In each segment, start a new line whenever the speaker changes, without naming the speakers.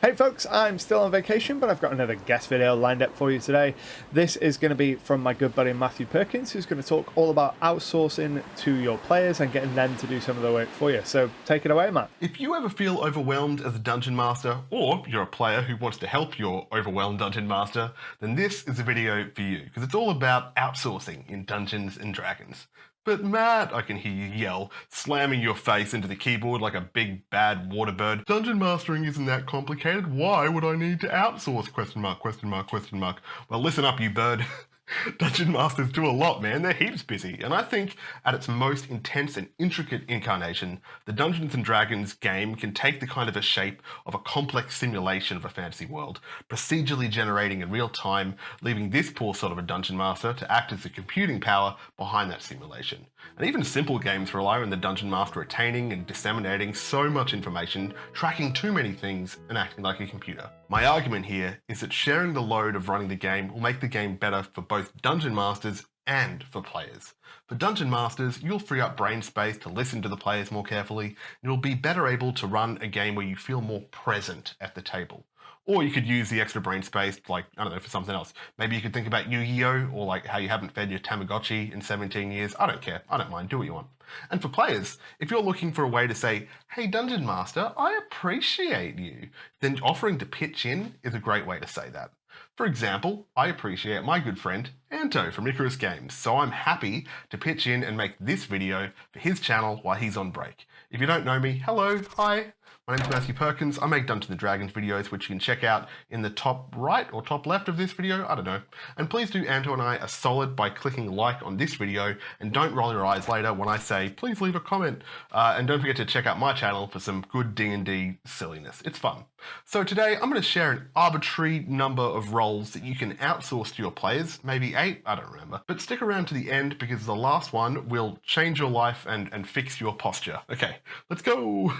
Hey folks, I'm still on vacation, but I've got another guest video lined up for you today. This is going to be from my good buddy Matthew Perkins, who's going to talk all about outsourcing to your players and getting them to do some of the work for you. So take it away, Matt.
If you ever feel overwhelmed as a dungeon master, or you're a player who wants to help your overwhelmed dungeon master, then this is a video for you, because it's all about outsourcing in Dungeons and Dragons. But Matt, I can hear you yell, slamming your face into the keyboard like a big bad water bird. Dungeon mastering isn't that complicated. Why would I need to outsource? Question mark, question mark, question mark. Well, listen up, you bird. Dungeon masters do a lot, man. They're heaps busy. And I think at its most intense and intricate incarnation, the Dungeons and Dragons game can take the kind of a shape of a complex simulation of a fantasy world, procedurally generating in real time, leaving this poor sort of a dungeon master to act as the computing power behind that simulation. And even simple games rely on the dungeon master retaining and disseminating so much information, tracking too many things, and acting like a computer. My argument here is that sharing the load of running the game will make the game better for both dungeon masters and for players. For dungeon masters, you'll free up brain space to listen to the players more carefully, and you'll be better able to run a game where you feel more present at the table. Or you could use the extra brain space, like, I don't know, for something else. Maybe you could think about Yu-Gi-Oh! Or like how you haven't fed your Tamagotchi in 17 years. I don't care. I don't mind. Do what you want. And for players, if you're looking for a way to say, hey, Dungeon Master, I appreciate you, then offering to pitch in is a great way to say that. For example, I appreciate my good friend Anto from Icarus Games, so I'm happy to pitch in and make this video for his channel while he's on break. If you don't know me, hello, hi. My name's Matthew Perkins. I make Dungeons and Dragons videos, which you can check out in the top right or top left of this video, I don't know. And please do Anto and I a solid by clicking like on this video, and don't roll your eyes later when I say, please leave a comment. And don't forget to check out my channel for some good D&D silliness. It's fun. So today I'm going to share an arbitrary number of roles that you can outsource to your players, maybe 8, I don't remember. But stick around to the end because the last one will change your life and fix your posture. Okay, let's go.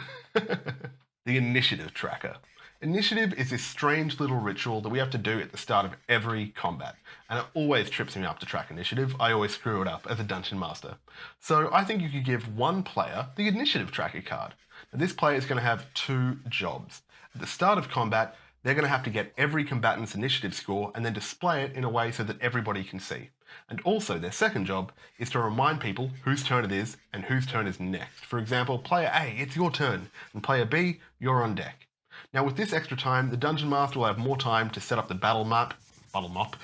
The initiative tracker. Initiative is this strange little ritual that we have to do at the start of every combat, and it always trips me up to track initiative. I always screw it up as a dungeon master. So I think you could give one player the initiative tracker card. Now, this player is going to have 2 jobs. At the start of combat, they're going to have to get every combatant's initiative score and then display it in a way so that everybody can see. And also their second job is to remind people whose turn it is and whose turn is next. For example, player A, it's your turn, and player B, you're on deck. Now with this extra time, the Dungeon Master will have more time to set up the battle map. What am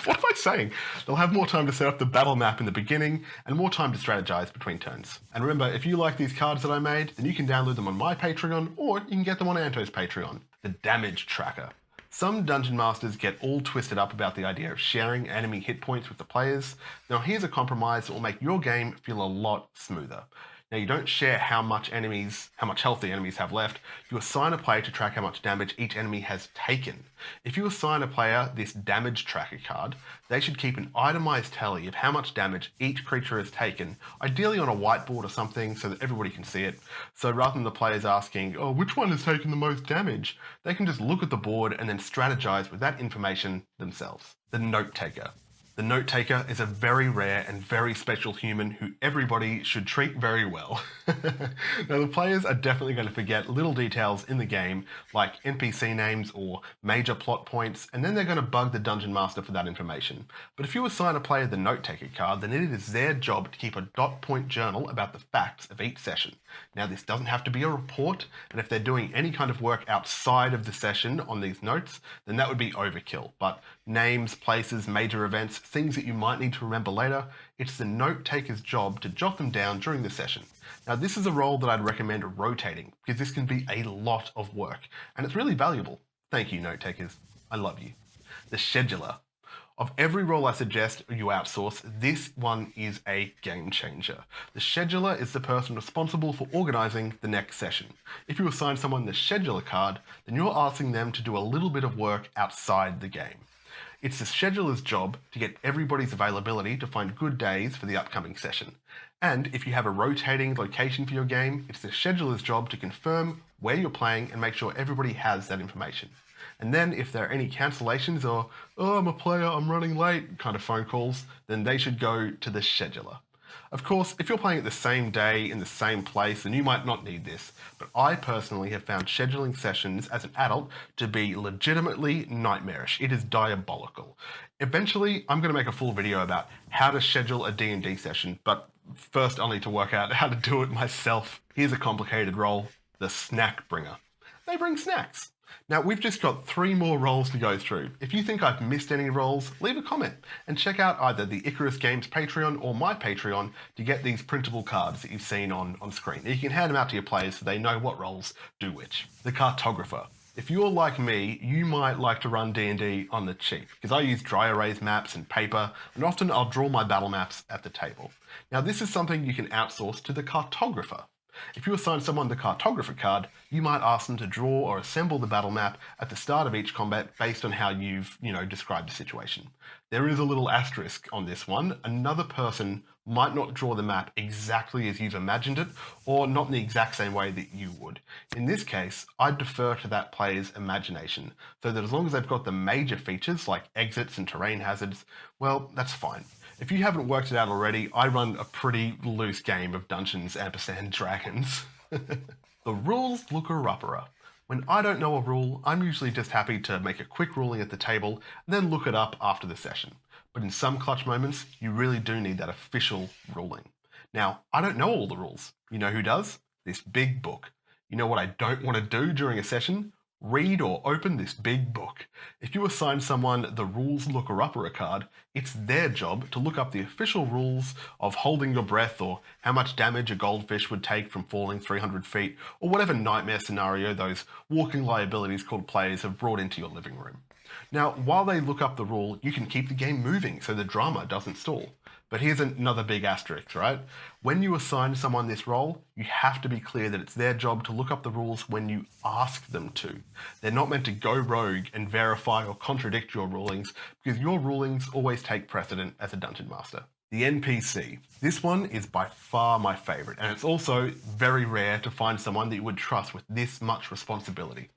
I saying? They'll have more time to set up the battle map in the beginning and more time to strategize between turns. And remember, if you like these cards that I made, then you can download them on my Patreon, or you can get them on Anto's Patreon. The damage tracker. Some dungeon masters get all twisted up about the idea of sharing enemy hit points with the players. Now here's a compromise that will make your game feel a lot smoother. Now you don't share how much health the enemies have left. You assign a player to track how much damage each enemy has taken. If you assign a player this damage tracker card, they should keep an itemized tally of how much damage each creature has taken, ideally on a whiteboard or something so that everybody can see it. So rather than the players asking, oh, which one has taken the most damage, they can just look at the board and then strategize with that information themselves. The note taker. The note taker is a very rare and very special human who everybody should treat very well. Now the players are definitely going to forget little details in the game like NPC names or major plot points, and then they're going to bug the dungeon master for that information. But if you assign a player the note taker card, then it is their job to keep a dot point journal about the facts of each session. Now this doesn't have to be a report, and if they're doing any kind of work outside of the session on these notes, then that would be overkill. But names, places, major events, things that you might need to remember later, it's the note taker's job to jot them down during the session. Now this is a role that I'd recommend rotating because this can be a lot of work and it's really valuable. Thank you, note takers. I love you. The scheduler. Of every role I suggest you outsource, this one is a game changer. The scheduler is the person responsible for organizing the next session. If you assign someone the scheduler card, then you're asking them to do a little bit of work outside the game. It's the scheduler's job to get everybody's availability to find good days for the upcoming session. And if you have a rotating location for your game, it's the scheduler's job to confirm where you're playing and make sure everybody has that information. And then if there are any cancellations or, oh, I'm a player, I'm running late kind of phone calls, then they should go to the scheduler. Of course, if you're playing it the same day in the same place, then you might not need this, but I personally have found scheduling sessions as an adult to be legitimately nightmarish. It is diabolical. Eventually, I'm going to make a full video about how to schedule a D&D session, but first I'll need to work out how to do it myself. Here's a complicated role, the snack bringer. They bring snacks. Now, we've just got 3 more roles to go through. If you think I've missed any roles, leave a comment and check out either the Icarus Games Patreon or my Patreon to get these printable cards that you've seen on screen. You can hand them out to your players so they know what roles do which. The Cartographer. If you're like me, you might like to run D&D on the cheap, because I use dry erase maps and paper, and often I'll draw my battle maps at the table. Now, this is something you can outsource to the Cartographer. If you assign someone the Cartographer card, you might ask them to draw or assemble the battle map at the start of each combat based on how you've, described the situation. There is a little asterisk on this one. Another person might not draw the map exactly as you've imagined it, or not in the exact same way that you would. In this case, I'd defer to that player's imagination, so that as long as they've got the major features like exits and terrain hazards, well, that's fine. If you haven't worked it out already, I run a pretty loose game of Dungeons and Dragons. The rules looker-upperer. When I don't know a rule, I'm usually just happy to make a quick ruling at the table and then look it up after the session. But in some clutch moments, you really do need that official ruling. Now, I don't know all the rules. You know who does? This big book. You know what I don't want to do during a session? Read or open this big book. If you assign someone the rules looker-upperer card, it's their job to look up the official rules of holding your breath or how much damage a goldfish would take from falling 300 feet or whatever nightmare scenario those walking liabilities called players have brought into your living room. Now, while they look up the rule, you can keep the game moving so the drama doesn't stall. But here's another big asterisk, right? When you assign someone this role, you have to be clear that it's their job to look up the rules when you ask them to. They're not meant to go rogue and verify or contradict your rulings, because your rulings always take precedent as a dungeon master. The NPC. This one is by far my favorite, and it's also very rare to find someone that you would trust with this much responsibility.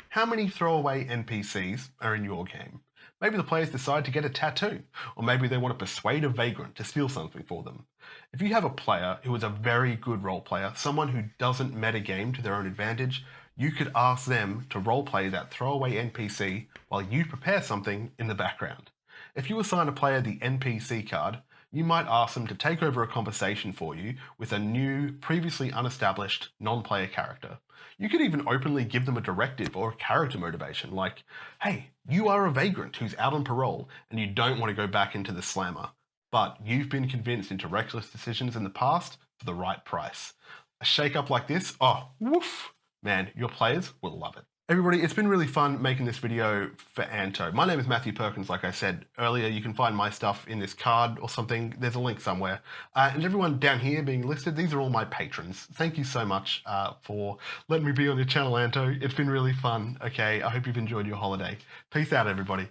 How many throwaway NPCs are in your game? Maybe the players decide to get a tattoo, or maybe they want to persuade a vagrant to steal something for them. If you have a player who is a very good role player, someone who doesn't metagame to their own advantage, you could ask them to roleplay that throwaway NPC while you prepare something in the background. If you assign a player the NPC card, you might ask them to take over a conversation for you with a new, previously unestablished, non-player character. You could even openly give them a directive or a character motivation like, hey, you are a vagrant who's out on parole and you don't want to go back into the slammer, but you've been convinced into reckless decisions in the past for the right price. A shake-up like this, oh, woof, man, your players will love it. Everybody, it's been really fun making this video for Anto. My name is Matthew Perkins, like I said earlier. You can find my stuff in this card or something. There's a link somewhere. And everyone down here being listed, these are all my patrons. Thank you so much for letting me be on your channel, Anto. It's been really fun. Okay, I hope you've enjoyed your holiday. Peace out, everybody.